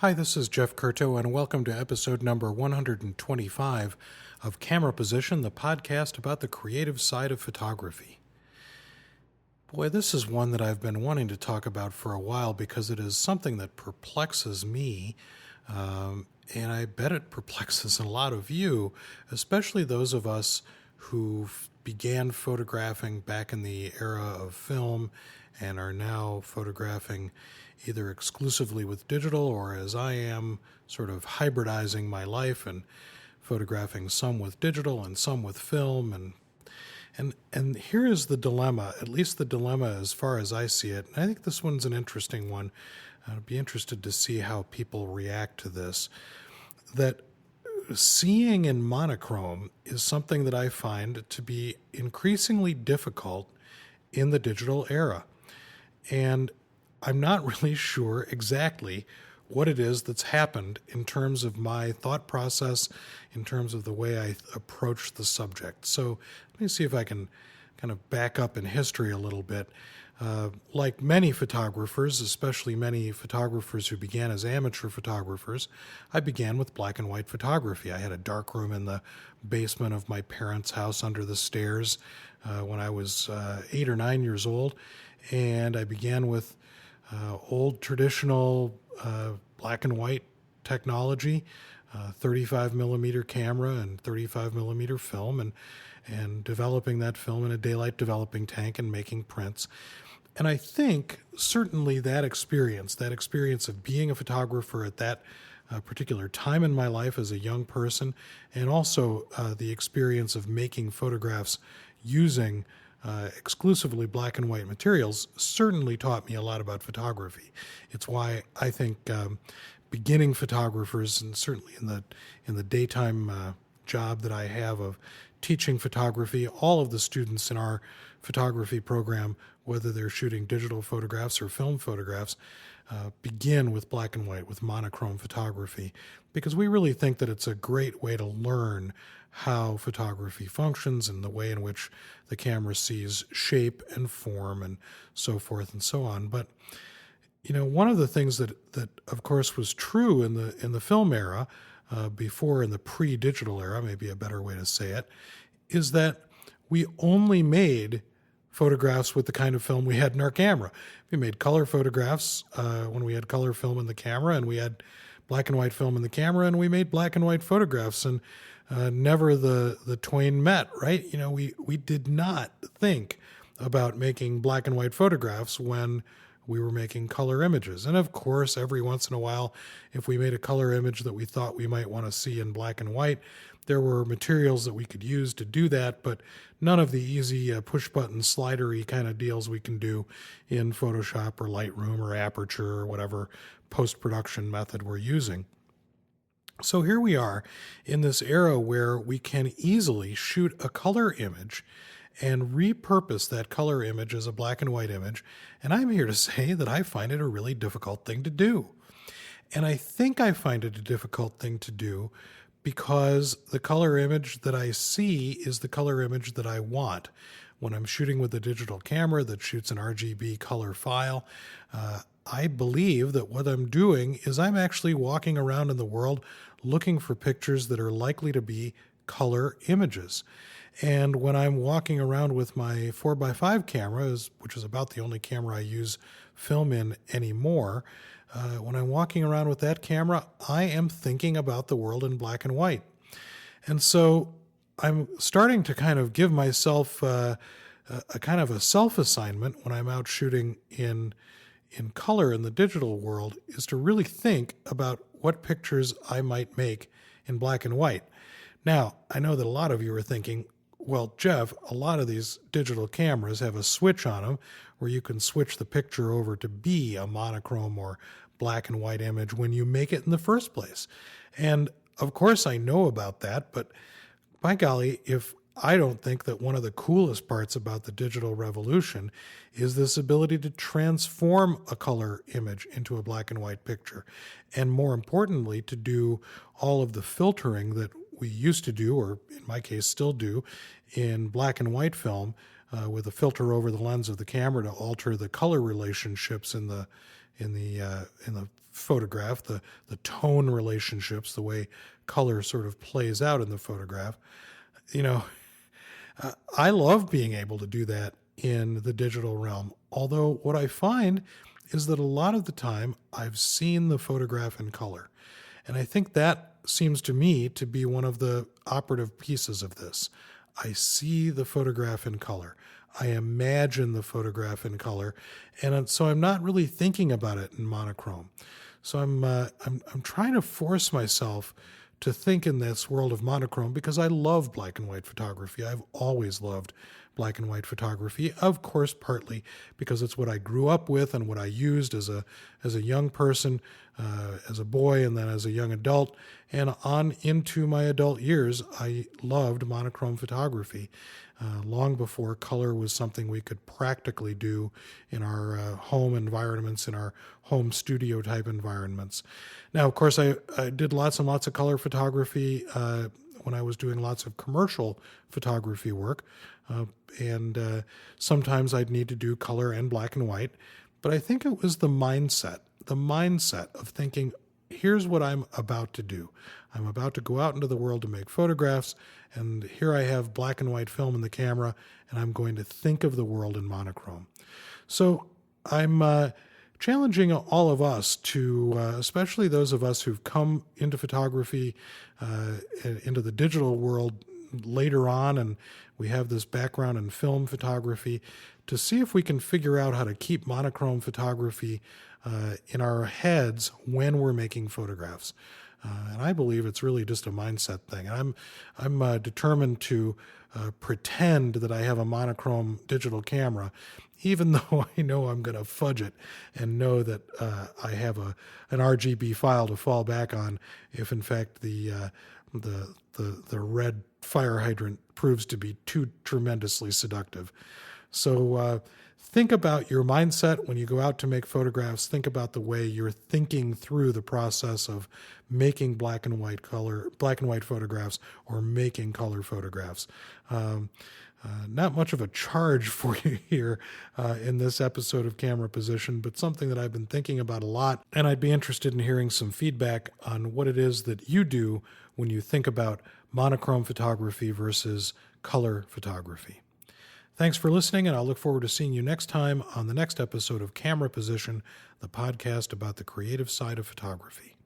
Hi, this is Jeff Curto, and welcome to episode number 125 of Camera Position, the podcast about the creative side of photography. Boy, this is one that I've been wanting to talk about for a while because it is something that perplexes me, and I bet it perplexes a lot of you, especially those of us who began photographing back in the era of film and are now photographing either exclusively with digital or, as I am, sort of hybridizing my life and photographing some with digital and some with film. And here is the dilemma, at least the dilemma as far as I see it. And I think this one's an interesting one. I'd be interested to see how people react to this. That seeing in monochrome is something that I find to be increasingly difficult in the digital era. And I'm not really sure exactly what it is that's happened in terms of my thought process, in terms of the way I approach the subject. So let me see if I can kind of back up in history a little bit. Like many photographers, especially many photographers who began as amateur photographers, I began with black and white photography. I had a darkroom in the basement of my parents' house under the stairs when I was 8 or 9 years old, and I began with old traditional black and white technology, 35 millimeter camera and 35 millimeter film, and developing that film in a daylight developing tank and making prints. And I think certainly that experience of being a photographer at that particular time in my life as a young person, and also the experience of making photographs using exclusively black and white materials certainly taught me a lot about photography. It's why I think beginning photographers, and certainly in the daytime job that I have of teaching photography, all of the students in our photography program, whether they're shooting digital photographs or film photographs, begin with black and white, with monochrome photography, because we really think that it's a great way to learn how photography functions and the way in which the camera sees shape and form and so forth and so on. But you know, one of the things that of course was true in the film era, before in the pre-digital era, maybe a better way to say it, is that we only made photographs with the kind of film we had in our camera. We made color photographs when we had color film in the camera, and we had black and white film in the camera, and we made black and white photographs, and never the twain met, right? You know, we did not think about making black and white photographs when we were making color images. And of course, every once in a while, if we made a color image that we thought we might want to see in black and white, there were materials that we could use to do that, but none of the easy push-button slidery kind of deals we can do in Photoshop or Lightroom or Aperture or whatever post-production method we're using. So here we are in this era where we can easily shoot a color image and repurpose that color image as a black and white image. And I'm here to say that I find it a really difficult thing to do. And I think I find it a difficult thing to do because the color image that I see is the color image that I want. When I'm shooting with a digital camera that shoots an RGB color file, I believe that what I'm doing is I'm actually walking around in the world looking for pictures that are likely to be color images. And when I'm walking around with my 4x5 camera, which is about the only camera I use film in anymore, when I'm walking around with that camera, I am thinking about the world in black and white. And so I'm starting to kind of give myself a kind of a self-assignment when I'm out shooting in color in the digital world, is to really think about what pictures I might make in black and white. Now, I know that a lot of you are thinking, well, Jeff, a lot of these digital cameras have a switch on them where you can switch the picture over to be a monochrome or black and white image when you make it in the first place. And of course I know about that, but by golly, if I don't think that one of the coolest parts about the digital revolution is this ability to transform a color image into a black and white picture. And more importantly, to do all of the filtering that we used to do, or in my case still do, in black and white film with a filter over the lens of the camera to alter the color relationships in the in the photograph, the tone relationships, the way color sort of plays out in the photograph. I love being able to do that in the digital realm. Although what I find is that a lot of the time I've seen the photograph in color. And I think that seems to me to be one of the operative pieces of this. I see the photograph in color. I imagine the photograph in color. And so I'm not really thinking about it in monochrome. So I'm trying to force myself to think in this world of monochrome because I love black and white photography. I've always loved black and white photography, of course, partly because it's what I grew up with and what I used as a young person, as a boy, and then as a young adult. And on into my adult years, I loved monochrome photography long before color was something we could practically do in our home environments, in our home studio type environments. Now, of course, I did lots and lots of color photography when I was doing lots of commercial photography work. And sometimes I'd need to do color and black and white. But I think it was the mindset of thinking, here's what I'm about to do. I'm about to go out into the world to make photographs, and here I have black and white film in the camera, and I'm going to think of the world in monochrome. So I'm challenging all of us to, especially those of us who've come into photography, into the digital world later on, and we have this background in film photography, to see if we can figure out how to keep monochrome photography in our heads when we're making photographs. And I believe it's really just a mindset thing. And I'm determined to pretend that I have a monochrome digital camera, even though I know I'm going to fudge it and know that I have an RGB file to fall back on if, in fact, the red fire hydrant proves to be too tremendously seductive. So think about your mindset when you go out to make photographs. Think about the way you're thinking through the process of making black and white photographs or making color photographs. Not much of a charge for you here in this episode of Camera Position, but something that I've been thinking about a lot, and I'd be interested in hearing some feedback on what it is that you do when you think about monochrome photography versus color photography. Thanks for listening, and I'll look forward to seeing you next time on the next episode of Camera Position, the podcast about the creative side of photography.